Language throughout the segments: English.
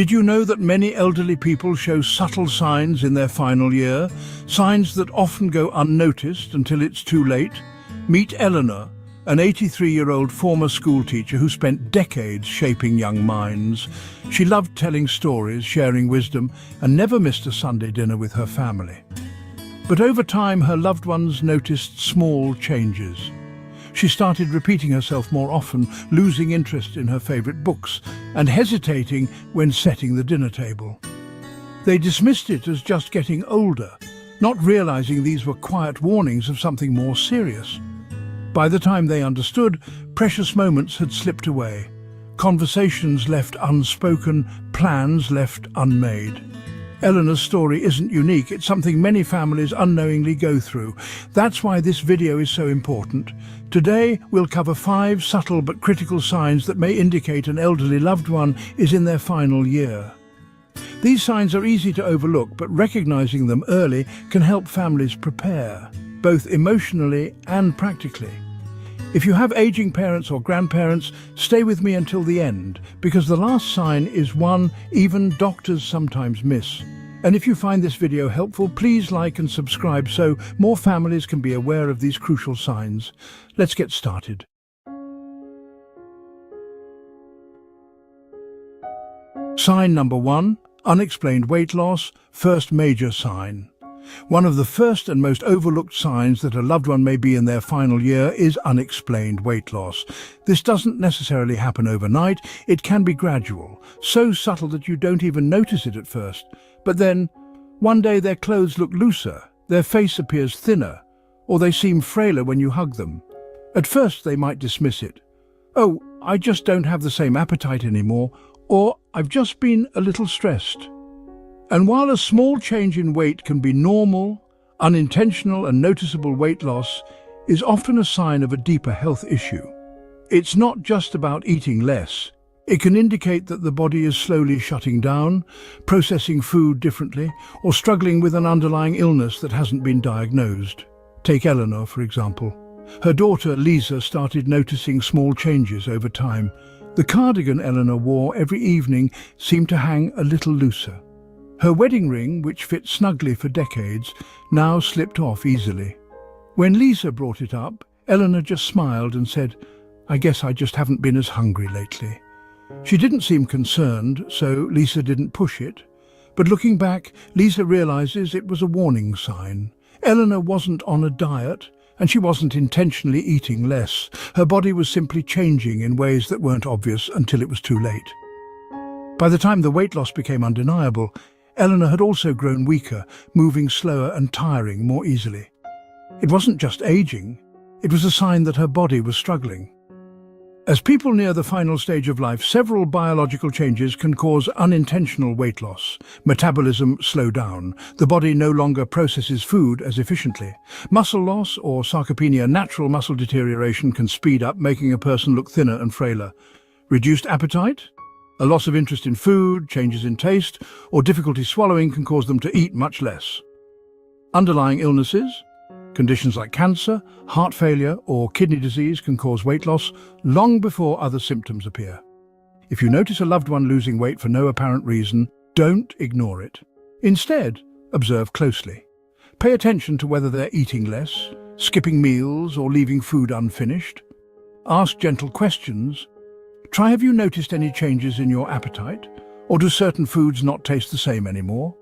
Did you know that many elderly people show subtle signs in their final year? Signs that often go unnoticed until it's too late? Meet Eleanor, an 83-year-old former schoolteacher who spent decades shaping young minds. She loved telling stories, sharing wisdom, and never missed a Sunday dinner with her family. But over time, her loved ones noticed small changes. She started repeating herself more often, losing interest in her favorite books, and hesitating when setting the dinner table. They dismissed it as just getting older, not realizing these were quiet warnings of something more serious. By the time they understood, precious moments had slipped away. Conversations left unspoken, plans left unmade. Eleanor's story isn't unique, it's something many families unknowingly go through. That's why this video is so important. Today, we'll cover 5 subtle but critical signs that may indicate an elderly loved one is in their final year. These signs are easy to overlook, but recognizing them early can help families prepare, both emotionally and practically. If you have aging parents or grandparents, stay with me until the end, because the last sign is one even doctors sometimes miss. And if you find this video helpful, please like and subscribe so more families can be aware of these crucial signs. Let's get started. Sign number 1, unexplained weight loss, first major sign. One of the first and most overlooked signs that a loved one may be in their final year is unexplained weight loss. This doesn't necessarily happen overnight, it can be gradual, so subtle that you don't even notice it at first. But then, one day their clothes look looser, their face appears thinner, or they seem frailer when you hug them. At first they might dismiss it. "Oh, I just don't have the same appetite anymore," or "I've just been a little stressed." And while a small change in weight can be normal, unintentional and noticeable weight loss is often a sign of a deeper health issue. It's not just about eating less. It can indicate that the body is slowly shutting down, processing food differently, or struggling with an underlying illness that hasn't been diagnosed. Take Eleanor, for example. Her daughter, Lisa, started noticing small changes over time. The cardigan Eleanor wore every evening seemed to hang a little looser. Her wedding ring, which fit snugly for decades, now slipped off easily. When Lisa brought it up, Eleanor just smiled and said, "I guess I just haven't been as hungry lately." She didn't seem concerned, so Lisa didn't push it. But looking back, Lisa realizes it was a warning sign. Eleanor wasn't on a diet, and she wasn't intentionally eating less. Her body was simply changing in ways that weren't obvious until it was too late. By the time the weight loss became undeniable, Eleanor had also grown weaker, moving slower and tiring more easily. It wasn't just aging, it was a sign that her body was struggling. As people near the final stage of life, several biological changes can cause unintentional weight loss. Metabolism slows down. The body no longer processes food as efficiently. Muscle loss or sarcopenia, natural muscle deterioration, can speed up, making a person look thinner and frailer. Reduced appetite? A loss of interest in food, changes in taste, or difficulty swallowing can cause them to eat much less. Underlying illnesses? Conditions like cancer, heart failure, or kidney disease can cause weight loss long before other symptoms appear. If you notice a loved one losing weight for no apparent reason, don't ignore it. Instead, observe closely. Pay attention to whether they're eating less, skipping meals, or leaving food unfinished. Ask gentle questions. Try, have you noticed any changes in your appetite? Or do certain foods not taste the same anymore?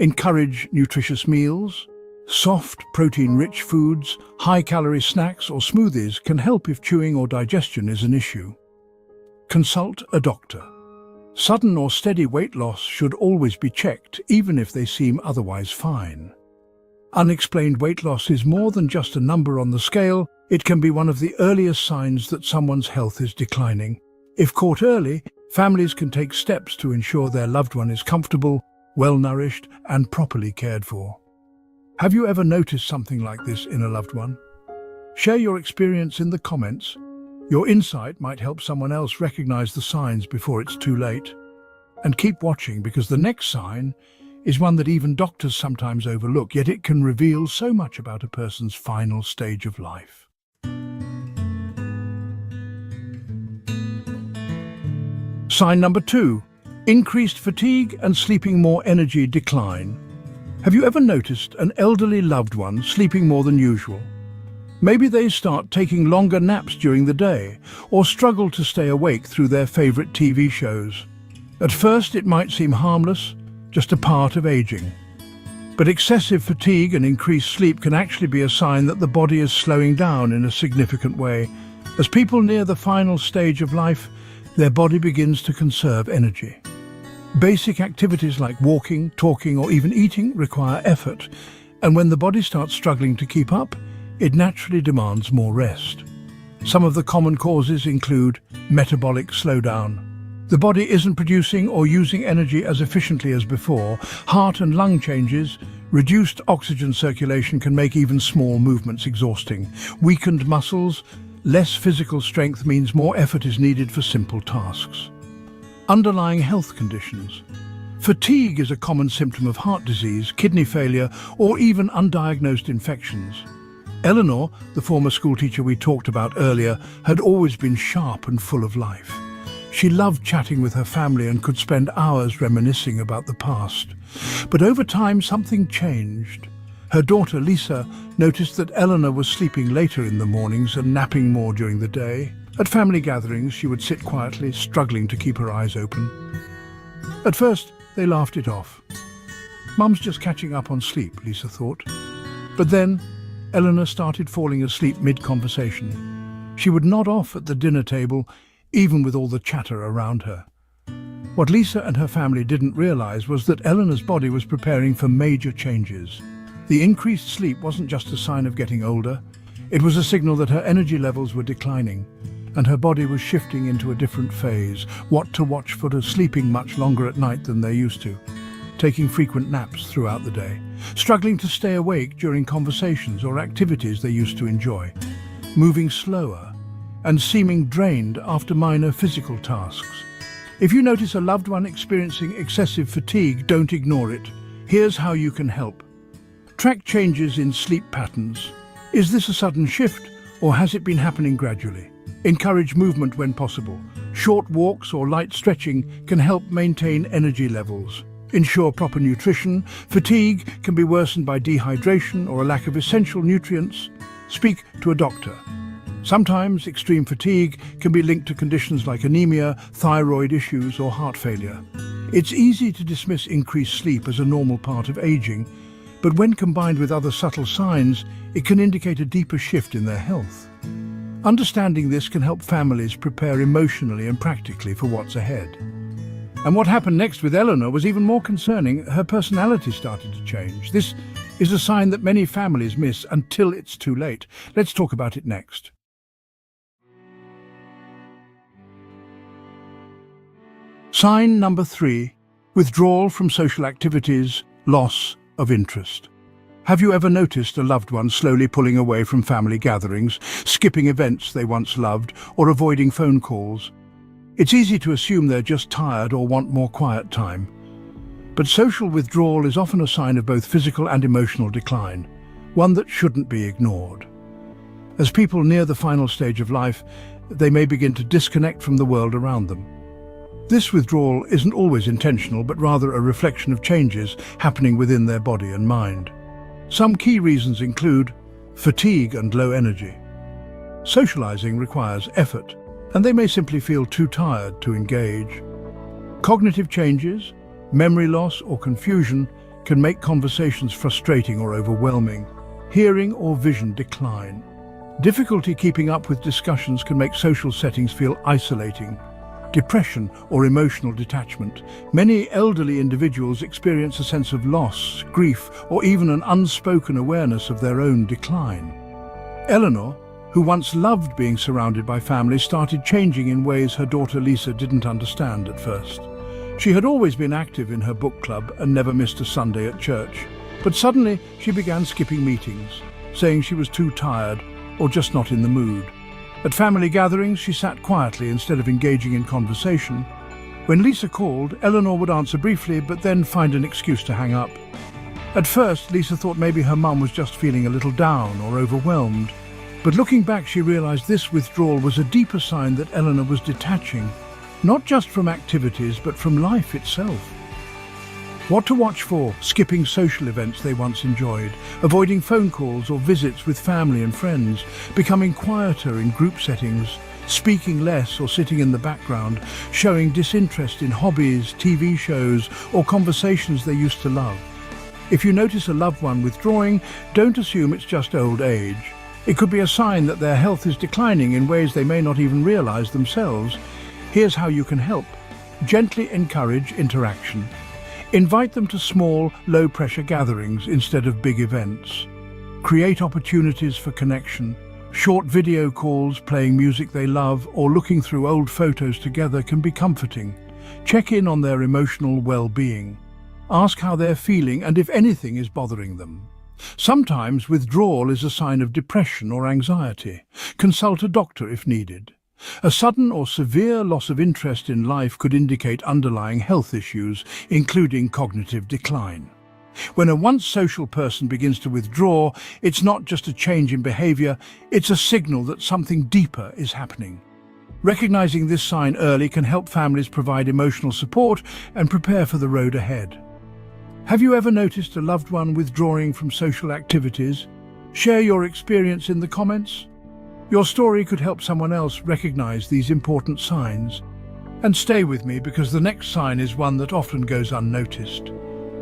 Encourage nutritious meals. Soft, protein-rich foods, high-calorie snacks or smoothies can help if chewing or digestion is an issue. Consult a doctor. Sudden or steady weight loss should always be checked, even if they seem otherwise fine. Unexplained weight loss is more than just a number on the scale. It can be one of the earliest signs that someone's health is declining. If caught early, families can take steps to ensure their loved one is comfortable, well-nourished, and properly cared for. Have you ever noticed something like this in a loved one? Share your experience in the comments. Your insight might help someone else recognize the signs before it's too late. And keep watching, because the next sign is one that even doctors sometimes overlook, yet it can reveal so much about a person's final stage of life. Sign number 2, Increased fatigue and sleeping more energy decline. Have you ever noticed an elderly loved one sleeping more than usual? Maybe they start taking longer naps during the day or struggle to stay awake through their favorite TV shows. At first, it might seem harmless, just a part of aging. But excessive fatigue and increased sleep can actually be a sign that the body is slowing down in a significant way. As people near the final stage of life, their body begins to conserve energy. Basic activities like walking, talking, or even eating require effort, and when the body starts struggling to keep up, it naturally demands more rest. Some of the common causes include metabolic slowdown. The body isn't producing or using energy as efficiently as before. Heart and lung changes, reduced oxygen circulation can make even small movements exhausting. Weakened muscles, less physical strength means more effort is needed for simple tasks. Underlying health conditions. Fatigue is a common symptom of heart disease, kidney failure, or even undiagnosed infections. Eleanor, the former schoolteacher we talked about earlier, had always been sharp and full of life. She loved chatting with her family and could spend hours reminiscing about the past. But over time, something changed. Her daughter, Lisa, noticed that Eleanor was sleeping later in the mornings and napping more during the day. At family gatherings, she would sit quietly, struggling to keep her eyes open. At first, they laughed it off. "Mum's just catching up on sleep," Lisa thought. But then, Eleanor started falling asleep mid-conversation. She would nod off at the dinner table, even with all the chatter around her. What Lisa and her family didn't realize was that Eleanor's body was preparing for major changes. The increased sleep wasn't just a sign of getting older. It was a signal that her energy levels were declining, and her body was shifting into a different phase. What to watch for: sleeping much longer at night than they used to, taking frequent naps throughout the day, struggling to stay awake during conversations or activities they used to enjoy, moving slower, and seeming drained after minor physical tasks. If you notice a loved one experiencing excessive fatigue, don't ignore it. Here's how you can help. Track changes in sleep patterns. Is this a sudden shift, or has it been happening gradually? Encourage movement when possible. Short walks or light stretching can help maintain energy levels. Ensure proper nutrition. Fatigue can be worsened by dehydration or a lack of essential nutrients. Speak to a doctor. Sometimes extreme fatigue can be linked to conditions like anemia, thyroid issues, or heart failure. It's easy to dismiss increased sleep as a normal part of aging, but when combined with other subtle signs, it can indicate a deeper shift in their health. Understanding this can help families prepare emotionally and practically for what's ahead. And what happened next with Eleanor was even more concerning. Her personality started to change. This is a sign that many families miss until it's too late. Let's talk about it next. Sign number 3, withdrawal from social activities, loss of interest. Have you ever noticed a loved one slowly pulling away from family gatherings, skipping events they once loved, or avoiding phone calls? It's easy to assume they're just tired or want more quiet time. But social withdrawal is often a sign of both physical and emotional decline, one that shouldn't be ignored. As people near the final stage of life, they may begin to disconnect from the world around them. This withdrawal isn't always intentional, but rather a reflection of changes happening within their body and mind. Some key reasons include fatigue and low energy. Socializing requires effort, and they may simply feel too tired to engage. Cognitive changes, memory loss, or confusion can make conversations frustrating or overwhelming. Hearing or vision decline. Difficulty keeping up with discussions can make social settings feel isolating. Depression or emotional detachment. Many elderly individuals experience a sense of loss, grief, or even an unspoken awareness of their own decline. Eleanor, who once loved being surrounded by family, started changing in ways her daughter Lisa didn't understand at first. She had always been active in her book club and never missed a Sunday at church. But suddenly she began skipping meetings, saying she was too tired or just not in the mood. At family gatherings, she sat quietly instead of engaging in conversation. When Lisa called, Eleanor would answer briefly, but then find an excuse to hang up. At first, Lisa thought maybe her mum was just feeling a little down or overwhelmed. But looking back, she realized this withdrawal was a deeper sign that Eleanor was detaching. not just from activities but from life itself. What to watch for: skipping social events they once enjoyed, avoiding phone calls or visits with family and friends, becoming quieter in group settings, speaking less or sitting in the background, showing disinterest in hobbies, TV shows, or conversations they used to love. If you notice a loved one withdrawing, don't assume it's just old age. It could be a sign that their health is declining in ways they may not even realize themselves. Here's how you can help. Gently encourage interaction. Invite them to small, low-pressure gatherings instead of big events. Create opportunities for connection. Short video calls, playing music they love, or looking through old photos together can be comforting. Check in on their emotional well-being. Ask how they're feeling and if anything is bothering them. Sometimes withdrawal is a sign of depression or anxiety. Consult a doctor if needed. A sudden or severe loss of interest in life could indicate underlying health issues, including cognitive decline. When a once social person begins to withdraw, it's not just a change in behavior, it's a signal that something deeper is happening. Recognizing this sign early can help families provide emotional support and prepare for the road ahead. Have you ever noticed a loved one withdrawing from social activities? Share your experience in the comments. Your story could help someone else recognize these important signs. And stay with me, because the next sign is one that often goes unnoticed: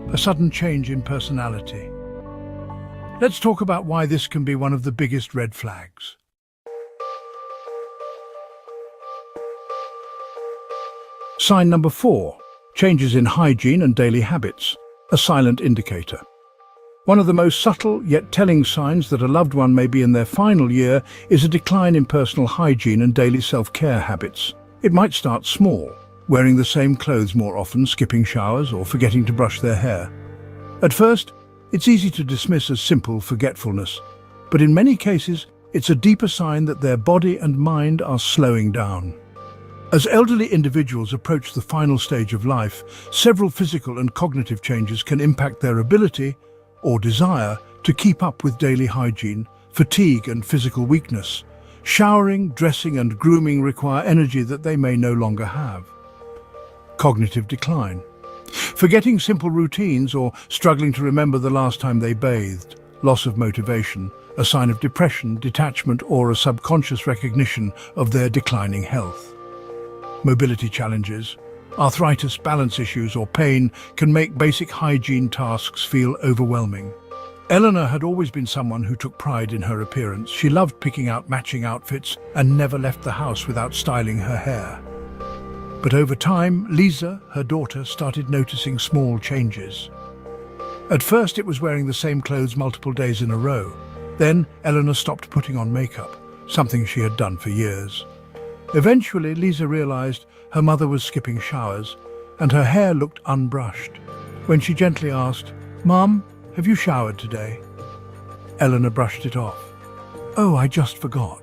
a sudden change in personality. Let's talk about why this can be one of the biggest red flags. Sign number 4. Changes in hygiene and daily habits, a silent indicator. One of the most subtle yet telling signs that a loved one may be in their final year is a decline in personal hygiene and daily self-care habits. It might start small, wearing the same clothes more often, skipping showers, or forgetting to brush their hair. At first, it's easy to dismiss as simple forgetfulness, but in many cases, it's a deeper sign that their body and mind are slowing down. As elderly individuals approach the final stage of life, several physical and cognitive changes can impact their ability or desire to keep up with daily hygiene. Fatigue and physical weakness. Showering, dressing, and grooming require energy that they may no longer have. Cognitive decline. Forgetting simple routines or struggling to remember the last time they bathed. Loss of motivation, a sign of depression, detachment, or a subconscious recognition of their declining health. Mobility challenges. Arthritis, balance issues, or pain can make basic hygiene tasks feel overwhelming. Eleanor had always been someone who took pride in her appearance. She loved picking out matching outfits and never left the house without styling her hair. But over time, Lisa, her daughter, started noticing small changes. At first, it was wearing the same clothes multiple days in a row. Then, Eleanor stopped putting on makeup, something she had done for years. Eventually, Lisa realized her mother was skipping showers, and her hair looked unbrushed. When she gently asked, "Mom, have you showered today?" Eleanor brushed it off. "Oh, I just forgot."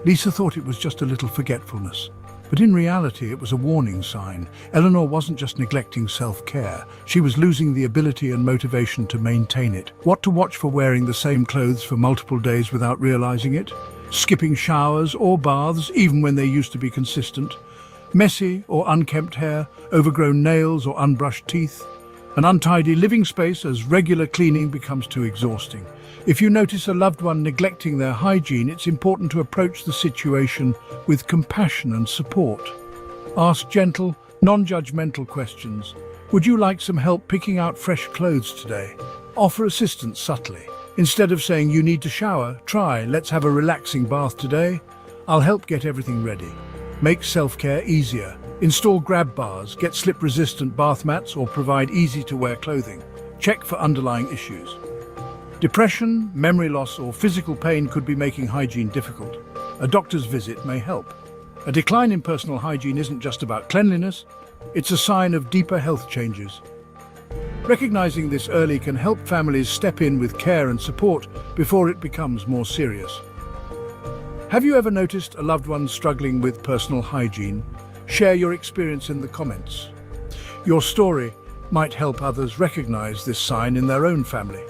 Lisa thought it was just a little forgetfulness, but in reality it was a warning sign. Eleanor wasn't just neglecting self-care, she was losing the ability and motivation to maintain it. What to watch for: wearing the same clothes for multiple days without realizing it, skipping showers or baths even when they used to be consistent, messy or unkempt hair, overgrown nails or unbrushed teeth, an untidy living space as regular cleaning becomes too exhausting. If you notice a loved one neglecting their hygiene, it's important to approach the situation with compassion and support. Ask gentle, non-judgmental questions. Would you like some help picking out fresh clothes today? Offer assistance subtly. Instead of saying, "You need to shower," try, "Let's have a relaxing bath today. I'll help get everything ready." Make self-care easier. Install grab bars, get slip-resistant bath mats, or provide easy-to-wear clothing. Check for underlying issues. Depression, memory loss, or physical pain could be making hygiene difficult. A doctor's visit may help. A decline in personal hygiene isn't just about cleanliness, it's a sign of deeper health changes. Recognizing this early can help families step in with care and support before it becomes more serious. Have you ever noticed a loved one struggling with personal hygiene? Share your experience in the comments. Your story might help others recognize this sign in their own family.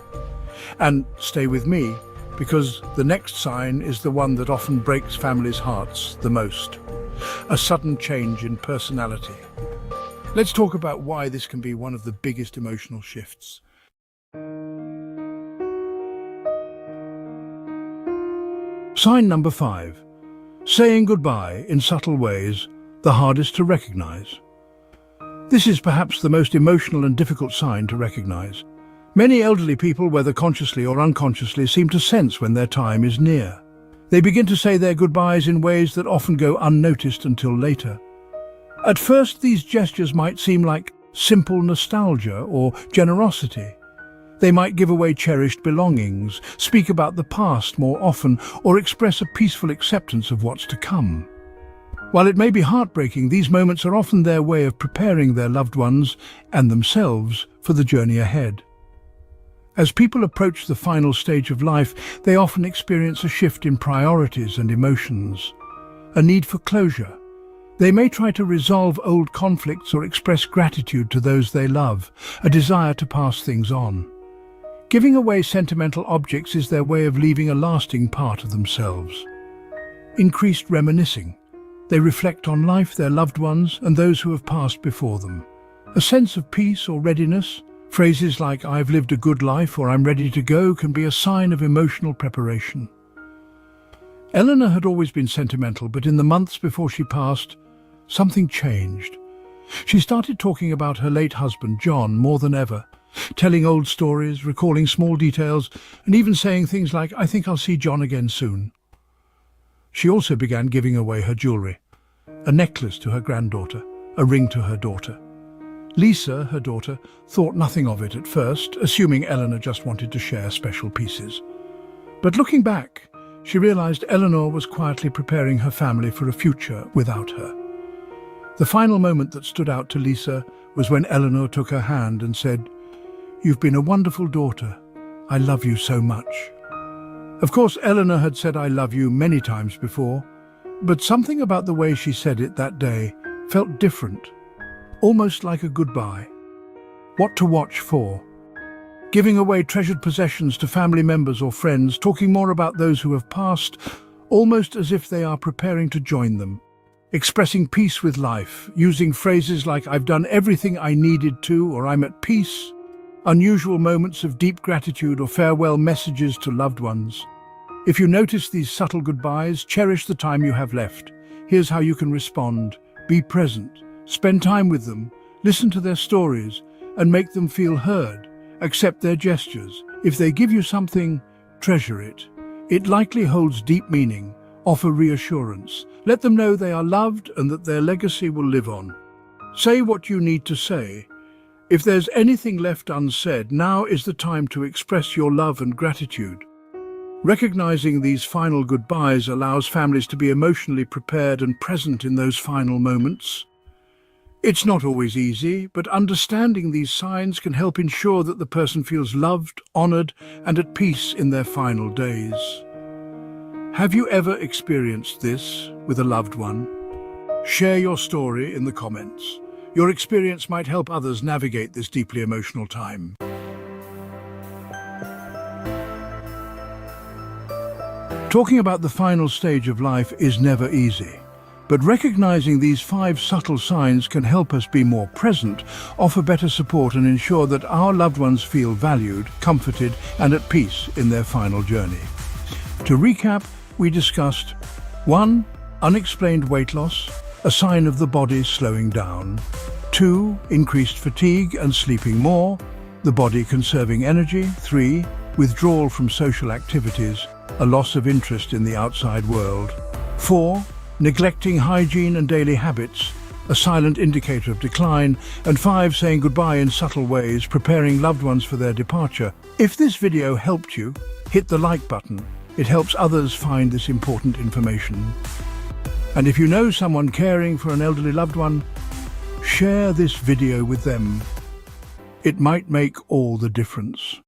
And stay with me, because the next sign is the one that often breaks families' hearts the most. a sudden change in personality. Let's talk about why this can be one of the biggest emotional shifts. Sign number 5. Saying goodbye in subtle ways, the hardest to recognize. This is perhaps the most emotional and difficult sign to recognize. Many elderly people, whether consciously or unconsciously, seem to sense when their time is near. They begin to say their goodbyes in ways that often go unnoticed until later. At first, these gestures might seem like simple nostalgia or generosity. They might give away cherished belongings, speak about the past more often, or express a peaceful acceptance of what's to come. While it may be heartbreaking, these moments are often their way of preparing their loved ones and themselves for the journey ahead. As people approach the final stage of life, they often experience a shift in priorities and emotions, a need for closure. They may try to resolve old conflicts or express gratitude to those they love, a desire to pass things on. Giving away sentimental objects is their way of leaving a lasting part of themselves. Increased reminiscing. They reflect on life, their loved ones, and those who have passed before them. A sense of peace or readiness. Phrases like "I've lived a good life" or "I'm ready to go" can be a sign of emotional preparation. Eleanor had always been sentimental, but in the months before she passed, something changed. She started talking about her late husband, John, more than ever, telling old stories, recalling small details, and even saying things like, "I think I'll see John again soon." She also began giving away her jewelry, a necklace to her granddaughter, a ring to her daughter. Lisa, her daughter, thought nothing of it at first, assuming Eleanor just wanted to share special pieces. But looking back, she realized Eleanor was quietly preparing her family for a future without her. The final moment that stood out to Lisa was when Eleanor took her hand and said, "You've been a wonderful daughter. I love you so much." Of course, Eleanor had said "I love you" many times before, but something about the way she said it that day felt different. Almost like a goodbye. What to watch for? Giving away treasured possessions to family members or friends, talking more about those who have passed, almost as if they are preparing to join them. Expressing peace with life, using phrases like "I've done everything I needed to" or "I'm at peace." Unusual moments of deep gratitude or farewell messages to loved ones. If you notice these subtle goodbyes, cherish the time you have left. Here's how you can respond. Be present. Spend time with them, listen to their stories, and make them feel heard. Accept their gestures. If they give you something, treasure it. It likely holds deep meaning. Offer reassurance. Let them know they are loved and that their legacy will live on. Say what you need to say. If there's anything left unsaid, now is the time to express your love and gratitude. Recognizing these final goodbyes allows families to be emotionally prepared and present in those final moments. It's not always easy, but understanding these signs can help ensure that the person feels loved, honored, and at peace in their final days. Have you ever experienced this with a loved one? Share your story in the comments. Your experience might help others navigate this deeply emotional time. Talking about the final stage of life is never easy. But recognizing these 5 subtle signs can help us be more present, offer better support, and ensure that our loved ones feel valued, comforted, and at peace in their final journey. To recap, we discussed 1. Unexplained weight loss, a sign of the body slowing down. 2. Increased fatigue and sleeping more, the body conserving energy. 3. Withdrawal from social activities, a loss of interest in the outside world. 4. Neglecting hygiene and daily habits, a silent indicator of decline. And 5. Saying goodbye in subtle ways, preparing loved ones for their departure. If this video helped you, hit the like button. It helps others find this important information. And if you know someone caring for an elderly loved one, share this video with them. It might make all the difference.